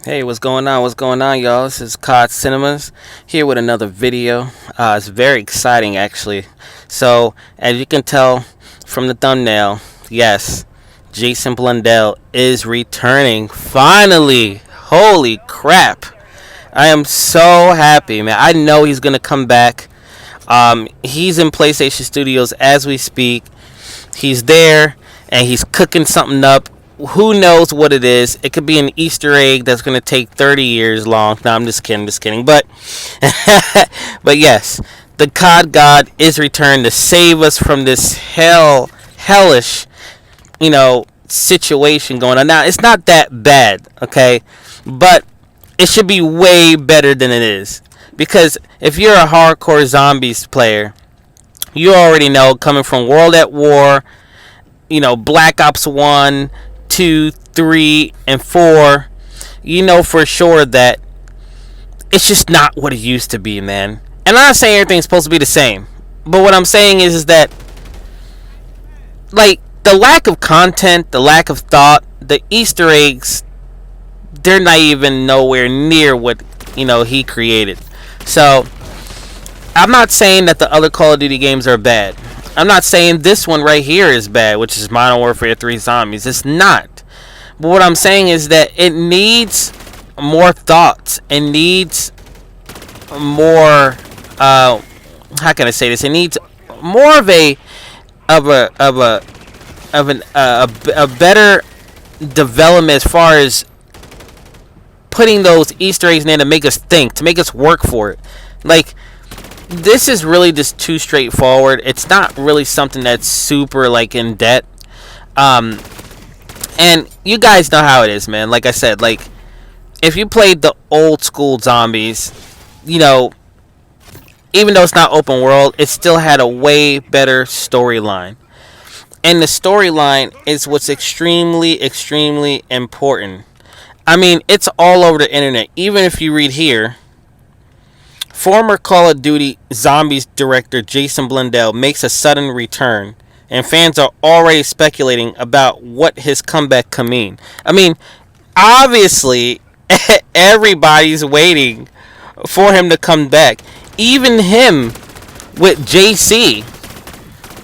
Hey, what's going on? What's going on, y'all? This is COD Cinemas here with another video. It's very exciting, actually. So, as you can tell from the thumbnail, yes, Jason Blundell is returning. Finally! Holy crap! I am so happy, man. I know he's gonna come back. He's in PlayStation Studios as we speak. He's there, and he's cooking something up. Who knows what it is? It could be an Easter egg that's going to take 30 years long. No, I'm just kidding. But, but yes, the COD God is returned to save us from this hellish, situation going on. Now, it's not that bad, okay? But it should be way better than it is. Because if you're a hardcore zombies player, you already know, coming from World at War, Black Ops 1, 2, 3, and 4, you know for sure that it's just not what it used to be, man. And I'm not saying everything's supposed to be the same, but what I'm saying is that, like, the lack of content, the lack of thought, the Easter eggs, they're not even nowhere near what, he created. So, I'm not saying that the other Call of Duty games are bad. I'm not saying this one right here is bad, which is Modern Warfare 3 Zombies. It's not. But what I'm saying is that it needs more thoughts. It needs more. How can I say this? It needs more of a better development as far as putting those Easter eggs in to make us think, to make us work for it. Like, this is really just too straightforward. It's not really something that's super, like, in debt. And you guys know how it is, man. Like I said, like, if you played the old school zombies, even though it's not open world, it still had a way better storyline. And the storyline is what's extremely, extremely important. I mean, it's all over the internet. Even if you read here, former Call of Duty Zombies director Jason Blundell makes a sudden return, and fans are already speculating about what his comeback could mean. I mean, obviously, everybody's waiting for him to come back. Even him with JC,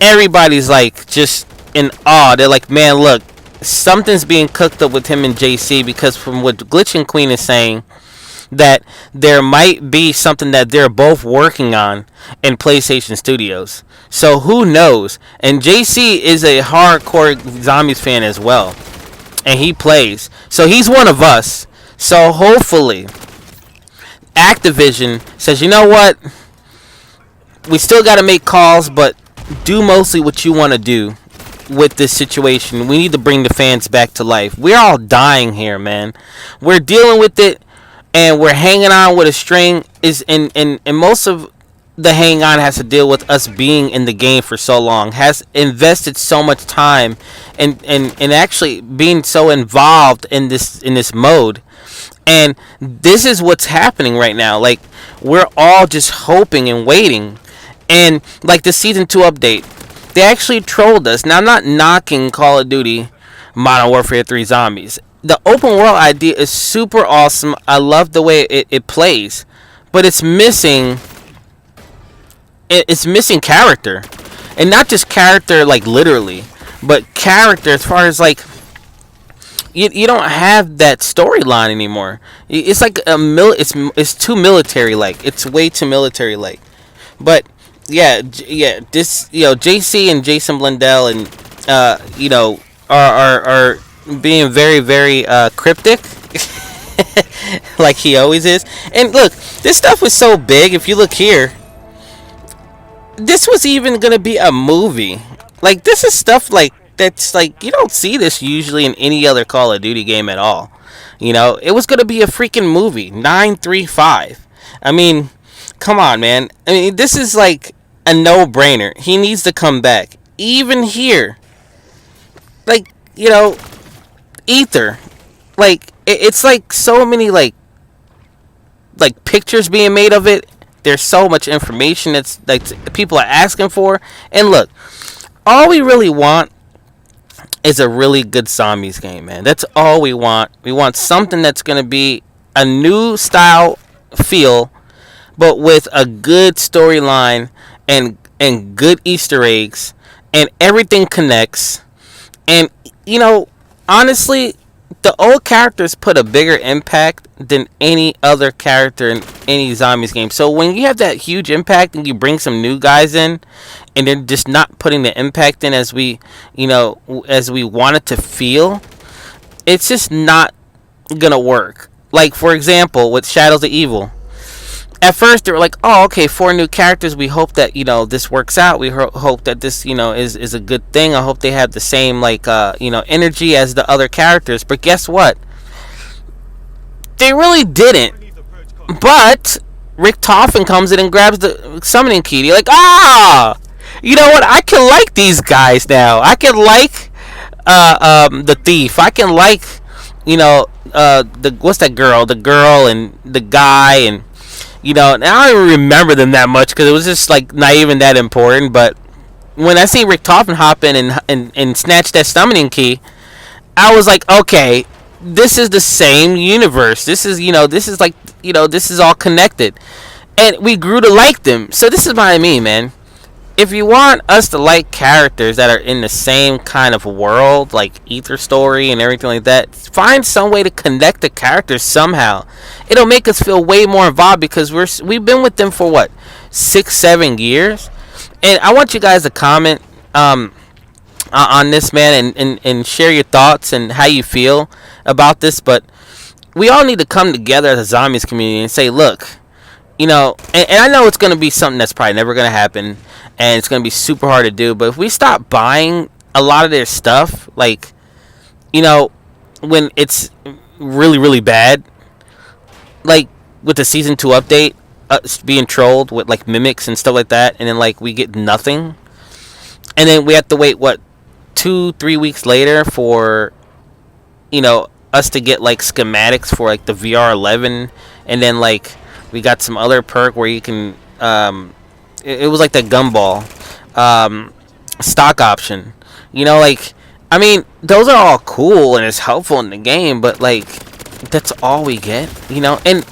everybody's like just in awe. They're like, man, look, something's being cooked up with him and JC, because from what Glitching Queen is saying, that there might be something that they're both working on in PlayStation Studios. So who knows? And JC is a hardcore Zombies fan as well, and he plays. So he's one of us. So hopefully Activision says, you know what? We still got to make calls, but do mostly what you want to do with this situation. We need to bring the fans back to life. We're all dying here, man. We're dealing with it. And we're hanging on with a string. And most of the hang on has to deal with us being in the game for so long. Has invested so much time and actually being so involved in this mode. And this is what's happening right now. Like, we're all just hoping and waiting. And like the Season 2 update, they actually trolled us. Now, I'm not knocking Call of Duty Modern Warfare 3 Zombies. The open world idea is super awesome. I love the way it plays, but it's missing character, and not just character like literally, but character as far as like you don't have that storyline anymore. It's like it's too military like. It's way too military like. But yeah, this JC and Jason Blundell and are being very, very cryptic like he always is. And look, this stuff was so big. If you look here, this was even gonna be a movie. Like, this is stuff like that's like, you don't see this usually in any other Call of Duty game at all. It was gonna be a freaking movie. 935. I mean, come on, man. I mean, this is like a no-brainer. He needs to come back. Even here, like, Ether, like, it's like so many like pictures being made of it. There's so much information that's like people are asking for. And look, all we really want is a really good zombies game, man. That's all we want. We want something that's going to be a new style feel, but with a good storyline and good Easter eggs, and everything connects. And you know, honestly, the old characters put a bigger impact than any other character in any zombies game. So when you have that huge impact and you bring some new guys in, and they're just not putting the impact in as we, as we want it to feel, it's just not gonna work. Like for example, with Shadows of Evil, at first they were like, oh, okay, 4 new characters, we hope that this works out, we hope that this is a good thing, I hope they have the same like energy as the other characters. But guess what, they really didn't. But Rick Toffin comes in and grabs the summoning key. You're like, you know what, I can like these guys now. I can like the thief, I can like the what's that girl, the girl and the guy, and and I don't even remember them that much because it was just like not even that important. But when I see Rick Toffin hop in and snatch that summoning key, I was like, okay, this is the same universe. This is like this is all connected, and we grew to like them. So this is what I mean, man. If you want us to like characters that are in the same kind of world, like Ether Story and everything like that, find some way to connect the characters somehow. It'll make us feel way more involved because we've been with them for what, 6-7 years. And I want you guys to comment on this, man, and share your thoughts and how you feel about this. But we all need to come together as a zombies community and say, look, and I know it's going to be something that's probably never going to happen, and it's going to be super hard to do, but if we stop buying a lot of their stuff, like, when it's really, really bad, like with the Season 2 update, being trolled with, like, mimics and stuff like that, and then, like, we get nothing, and then we have to wait, 2-3 weeks later for, us to get, like, schematics for, like, the VR11, and then, like, we got some other perk where you can it was like the gumball stock option, like, I mean, those are all cool and it's helpful in the game, but like that's all we get, and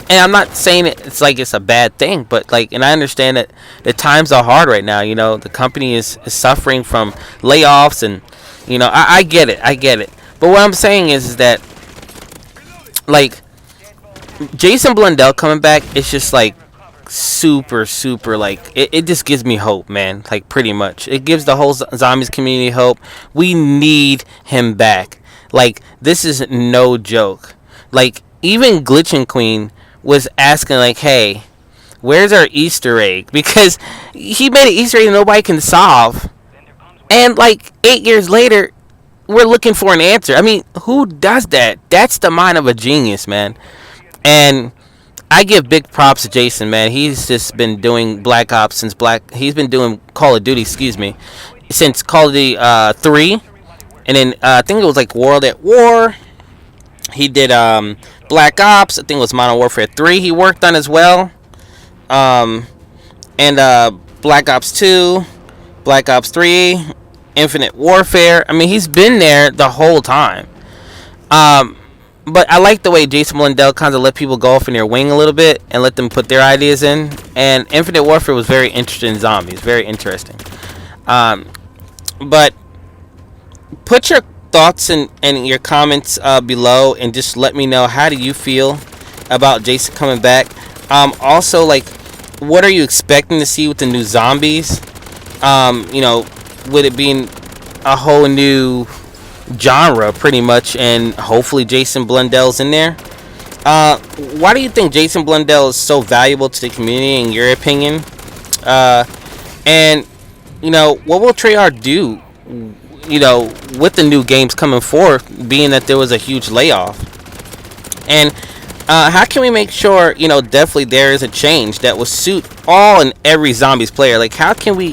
I'm not saying it's like it's a bad thing, but like, and I understand that the times are hard right now. The company is suffering from layoffs, and I get it, but what I'm saying is that, like, Jason Blundell coming back, it's just like super, like, it just gives me hope, man. Like, pretty much it gives the whole zombies community hope. We need him back. Like, this is no joke. Like, even Glitchin' Queen was asking, like, hey, where's our Easter egg? Because he made an Easter egg that nobody can solve, and like 8 years later we're looking for an answer. I mean, who does that? That's the mind of a genius, man. And I give big props to Jason, man. He's just been doing Black Ops since he's been doing Call of Duty, since Call of Duty 3, and then I think it was like World at War. He did Black Ops. I think it was Modern Warfare 3. He worked on as well, and Black Ops 2, Black Ops 3, Infinite Warfare. I mean, he's been there the whole time. But I like the way Jason Blundell kind of let people go off in their wing a little bit and let them put their ideas in. And Infinite Warfare was very interesting in zombies. Very interesting. But put your thoughts and your comments below, and just let me know, how do you feel about Jason coming back? Also, like, what are you expecting to see with the new zombies? With it being a whole new genre pretty much, and hopefully Jason Blundell's in there. Why do you think Jason Blundell is so valuable to the community, in your opinion? And what will Treyarch do with the new games coming forth, being that there was a huge layoff? And how can we make sure definitely there is a change that will suit all and every zombies player? Like, how can we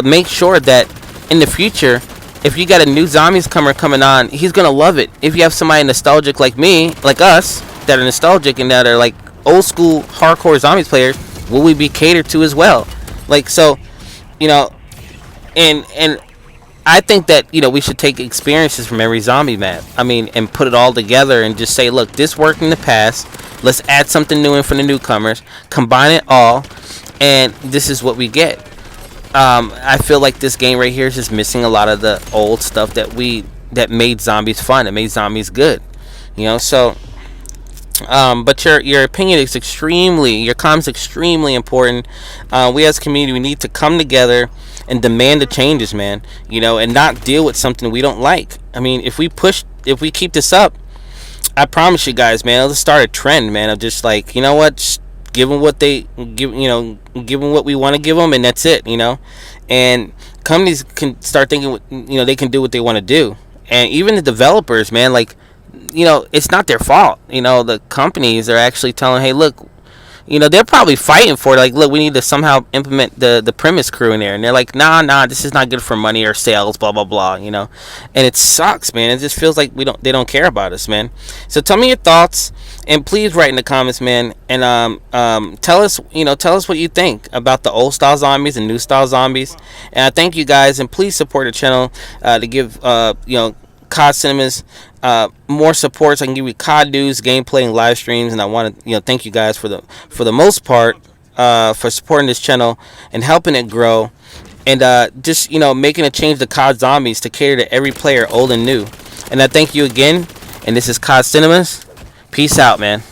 make sure that in the future, if you got a new zombies coming on, he's gonna love it. If you have somebody nostalgic like me, like us, that are nostalgic and that are like old school hardcore zombies players, will we be catered to as well? Like, so, and I think that we should take experiences from every zombie map. I mean, and put it all together and just say, look, this worked in the past. Let's add something new in for the newcomers. Combine it all, and this is what we get. I feel like this game right here is just missing a lot of the old stuff that made zombies fun. It made zombies good. So. But your opinion is your comments extremely important. We as a community, we need to come together and demand the changes, man. And not deal with something we don't like. I mean, if we keep this up, I promise you guys, man, it'll start a trend, man, of just like, what, just give them what they give, give them what we want to give them, and that's it, And companies can start thinking, they can do what they want to do, and even the developers, man, like. It's not their fault. The companies are actually telling, hey, look, they're probably fighting for it. Like, look, we need to somehow implement the premise crew in there. And they're like, nah, this is not good for money or sales, blah, blah, blah, And it sucks, man. It just feels like they don't care about us, man. So tell me your thoughts, and please write in the comments, man. And tell us what you think about the old style zombies and new style zombies. And I thank you guys, and please support the channel to give, COD Cinemas more support, so I can give you COD news, gameplay, and live streams. And I want to thank you guys for the most part for supporting this channel and helping it grow, and just making a change to COD Zombies to cater to every player, old and new. And I thank you again, and this is COD Cinemas. Peace out, man.